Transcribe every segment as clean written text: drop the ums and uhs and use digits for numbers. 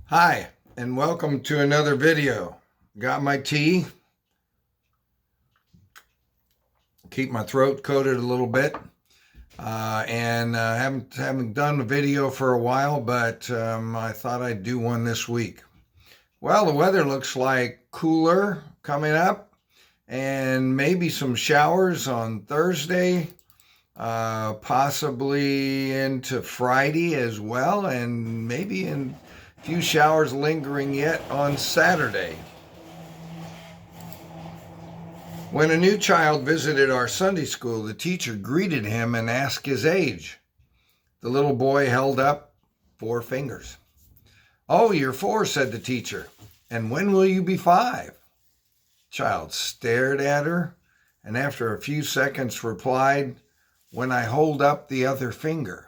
Hi, and welcome to another video. Got my tea, keep my throat coated a little bit, and haven't done a video for a while, but I thought I'd do one this week. Well, the weather looks like cooler coming up, and maybe some showers on Thursday, possibly into Friday as well, and maybe a few showers lingering yet on Saturday. When a new child visited our Sunday school, the teacher greeted him and asked his age. The little boy held up 4 fingers. "Oh, you're 4," said the teacher. "And when will you be 5?" Child stared at her and after a few seconds replied, "When I hold up the other finger."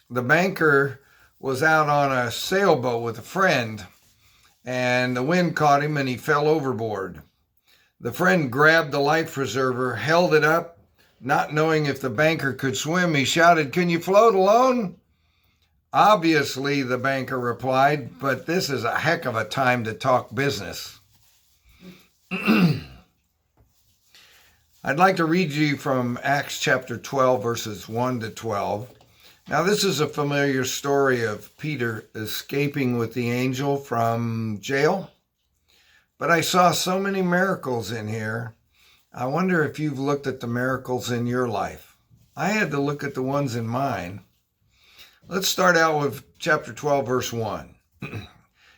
The banker was out on a sailboat with a friend, and the wind caught him and he fell overboard. The friend grabbed the life preserver, held it up. Not knowing if the banker could swim, he shouted, "Can you float alone?" "Obviously," the banker replied, "but this is a heck of a time to talk business." I'd like to read you from Acts chapter 12, verses 1 to 12. Now, this is a familiar story of Peter escaping with the angel from jail, but I saw so many miracles in here. I wonder if you've looked at the miracles in your life. I had to look at the ones in mine. Let's start out with chapter 12, verse 1.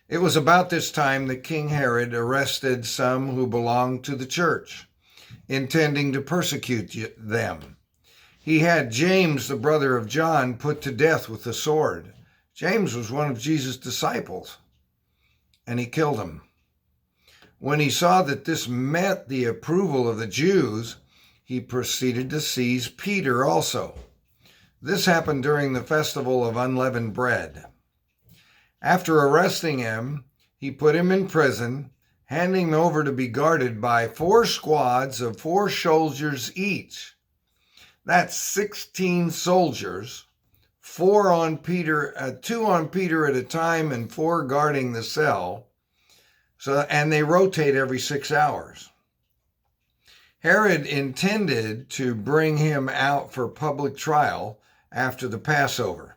It was about this time that King Herod arrested some who belonged to the church, intending to persecute them. He had James, the brother of John, put to death with the sword. James was one of Jesus' disciples, and he killed him. When he saw that this met the approval of the Jews, he proceeded to seize Peter also. This happened during the festival of unleavened bread. After arresting him, he put him in prison, handing him over to be guarded by 4 squads of 4 soldiers each. That's 16 soldiers, 2 on Peter at a time and 4 guarding the cell. And they rotate every 6 hours. Herod intended to bring him out for public trial after the Passover.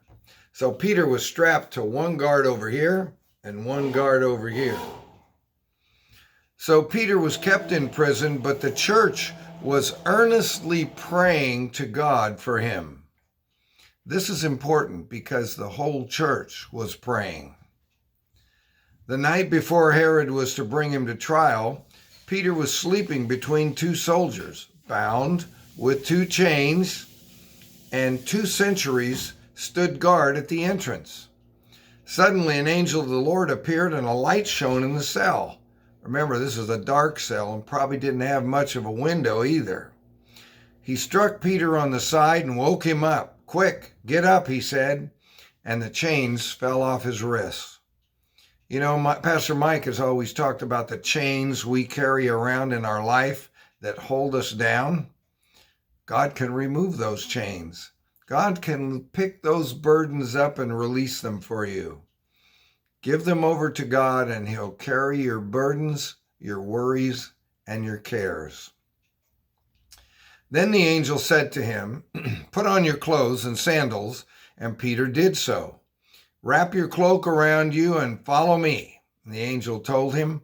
So Peter was strapped to 1 guard over here and 1 guard over here. So Peter was kept in prison, but the church was earnestly praying to God for him. This is important because the whole church was praying. The night before Herod was to bring him to trial, Peter was sleeping between 2 soldiers, bound with 2 chains, and 2 sentries stood guard at the entrance. Suddenly, an angel of the Lord appeared and a light shone in the cell. Remember, this is a dark cell and probably didn't have much of a window either. He struck Peter on the side and woke him up. "Quick, get up," he said, and the chains fell off his wrists. You know, Pastor Mike has always talked about the chains we carry around in our life that hold us down. God can remove those chains. God can pick those burdens up and release them for you. Give them over to God and he'll carry your burdens, your worries, and your cares. Then the angel said to him, "Put on your clothes and sandals," and Peter did so. "Wrap your cloak around you and follow me," the angel told him.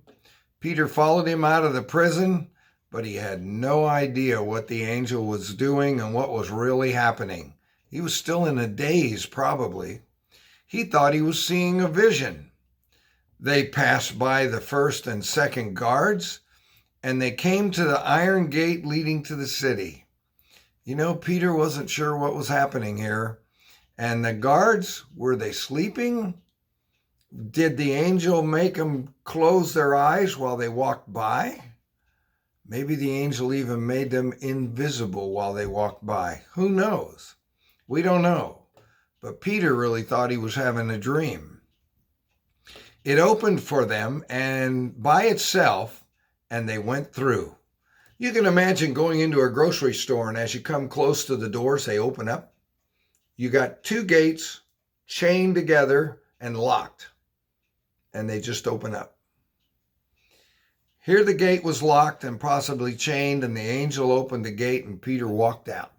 Peter followed him out of the prison, but he had no idea what the angel was doing and what was really happening. He was still in a daze, probably. He thought he was seeing a vision. They passed by the 1st and 2nd guards, and they came to the iron gate leading to the city. You know, Peter wasn't sure what was happening here. And the guards, were they sleeping? Did the angel make them close their eyes while they walked by? Maybe the angel even made them invisible while they walked by. Who knows? We don't know. But Peter really thought he was having a dream. It opened for them and by itself, and they went through. You can imagine going into a grocery store, and as you come close to the doors, they open up. You got 2 gates, chained together and locked, and they just open up. Here the gate was locked and possibly chained, and the angel opened the gate and Peter walked out.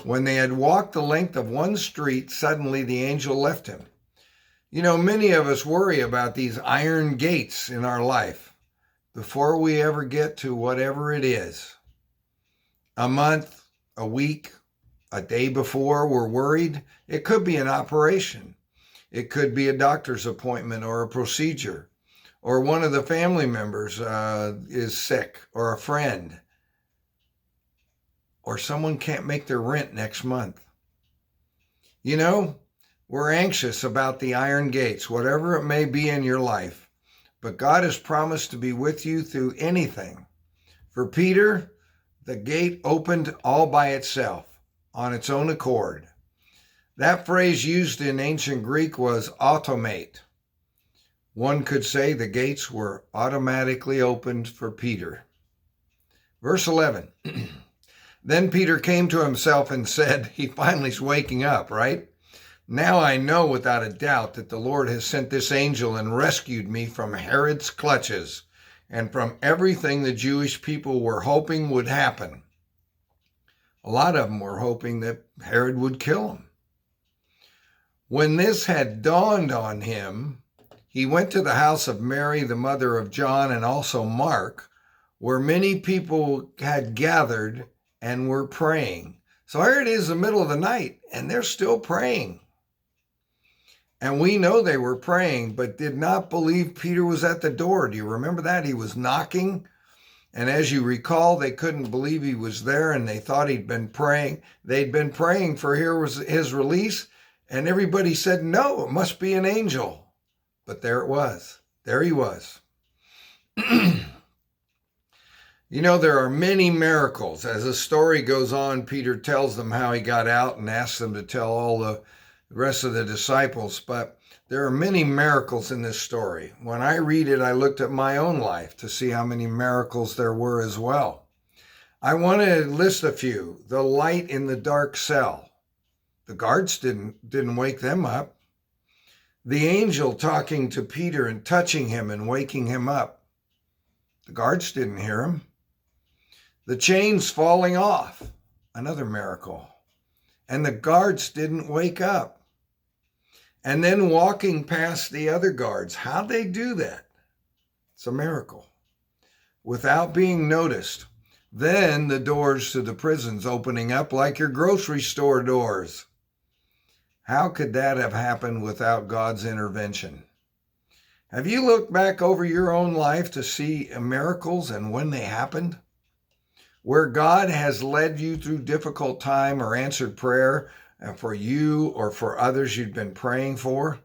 When they had walked the length of one street, suddenly the angel left him. You know, many of us worry about these iron gates in our life before we ever get to whatever it is. A month, a week, a day before we're worried. It could be an operation. It could be a doctor's appointment or a procedure. Or one of the family members is sick, or a friend, or someone can't make their rent next month. You know, we're anxious about the iron gates, whatever it may be in your life, but God has promised to be with you through anything. For Peter, the gate opened all by itself, on its own accord. That phrase used in ancient Greek was automate. One could say the gates were automatically opened for Peter. Verse 11. Then Peter came to himself and said, he finally is waking up, right? Now I know without a doubt that the Lord has sent this angel and rescued me from Herod's clutches and from everything the Jewish people were hoping would happen. A lot of them were hoping that Herod would kill him. When this had dawned on him, he went to the house of Mary, the mother of John, and also Mark, where many people had gathered and were praying. So here it is, the middle of the night, and they're still praying. And we know they were praying, but did not believe Peter was at the door. Do you remember that? He was knocking. And as you recall, they couldn't believe he was there, and they thought he'd been praying. They'd been praying for here was his release, and everybody said, no, it must be an angel. But there it was. There he was. You know, there are many miracles. As the story goes on, Peter tells them how he got out and asks them to tell all the rest of the disciples. But there are many miracles in this story. When I read it, I looked at my own life to see how many miracles there were as well. I want to list a few. The light in the dark cell. The guards didn't wake them up. The angel talking to Peter and touching him and waking him up. The guards didn't hear him. The chains falling off. Another miracle. And the guards didn't wake up. And then walking past the other guards. How'd they do that? It's a miracle. Without being noticed. Then the doors to the prisons opening up like your grocery store doors. How could that have happened without God's intervention? Have you looked back over your own life to see miracles and when they happened? Where God has led you through difficult time or answered prayer for you or for others you'd been praying for?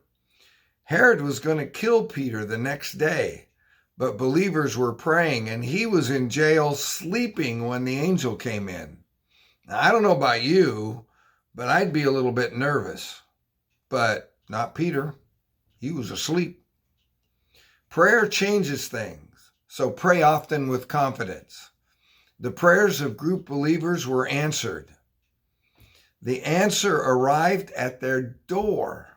Herod was going to kill Peter the next day, but believers were praying and he was in jail sleeping when the angel came in. Now, I don't know about you, but I'd be a little bit nervous. But not Peter. He was asleep. Prayer changes things, so pray often with confidence. The prayers of group believers were answered. The answer arrived at their door.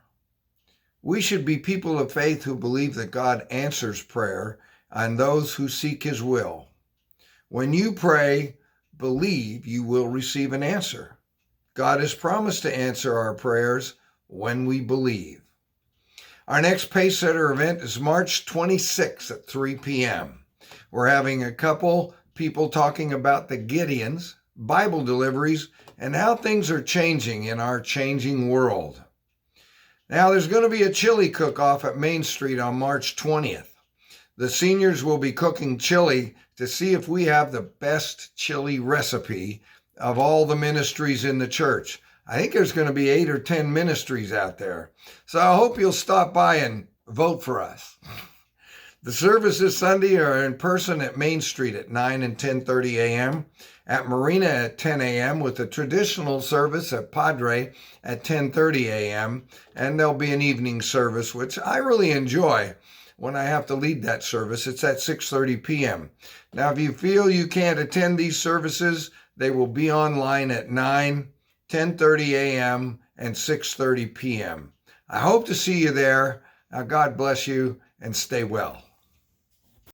We should be people of faith who believe that God answers prayer and those who seek his will. When you pray, believe you will receive an answer. God has promised to answer our prayers when we believe. Our next Pacesetter event is March 26th at 3 p.m. We're having a couple people talking about the Gideons, Bible deliveries, and how things are changing in our changing world. Now, there's going to be a chili cook-off at Main Street on March 20th. The seniors will be cooking chili to see if we have the best chili recipe of all the ministries in the church. I think there's going to be 8 or 10 ministries out there. So I hope you'll stop by and vote for us. The services Sunday are in person at Main Street at 9 and 10:30 a.m., at Marina at 10 a.m., with a traditional service at Padre at 10:30 a.m., and there'll be an evening service, which I really enjoy when I have to lead that service. It's at 6:30 p.m. Now, if you feel you can't attend these services, they will be online at 9, 10:30 a.m., and 6:30 p.m. I hope to see you there. Now, God bless you and stay well.